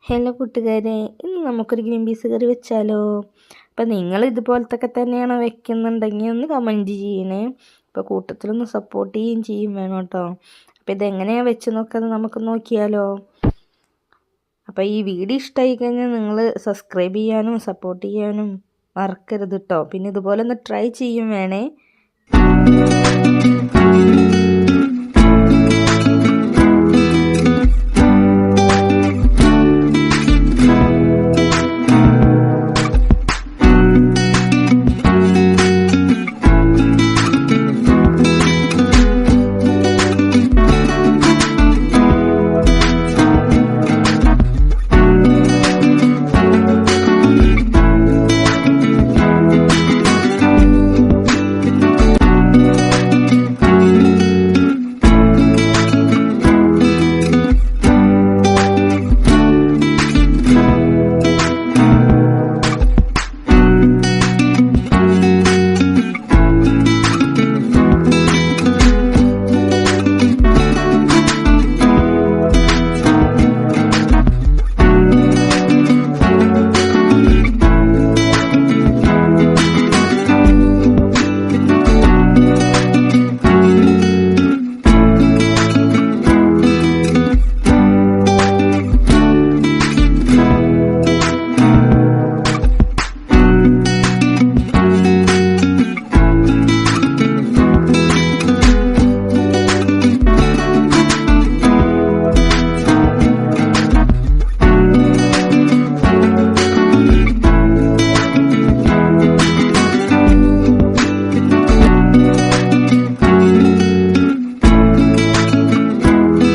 ഹലോ കൂട്ടുകാരെ, ഇന്ന് നമുക്കൊരു ഗ്രീൻ പീസ് കറി വെച്ചാലോ? അപ്പം നിങ്ങൾ ഇതുപോലത്തൊക്കെ തന്നെയാണോ വെക്കുന്നുണ്ടെങ്കിൽ ഒന്ന് കമൻറ്റ് ചെയ്യണേ. അപ്പോൾ കൂട്ടത്തിലൊന്ന് സപ്പോർട്ട് ചെയ്യും വേണം കേട്ടോ. അപ്പോൾ ഇതെങ്ങനെയാണ് വെച്ച് നോക്കുന്നത് നമുക്ക് നോക്കിയാലോ? അപ്പോൾ ഈ വീഡിയോ ഇഷ്ടമായി കഴിഞ്ഞാൽ നിങ്ങൾ സബ്സ്ക്രൈബ് ചെയ്യാനും സപ്പോർട്ട് ചെയ്യാനും മറക്കരുത് കേട്ടോ. പിന്നെ ഇതുപോലെ ഒന്ന് ട്രൈ ചെയ്യും വേണേ.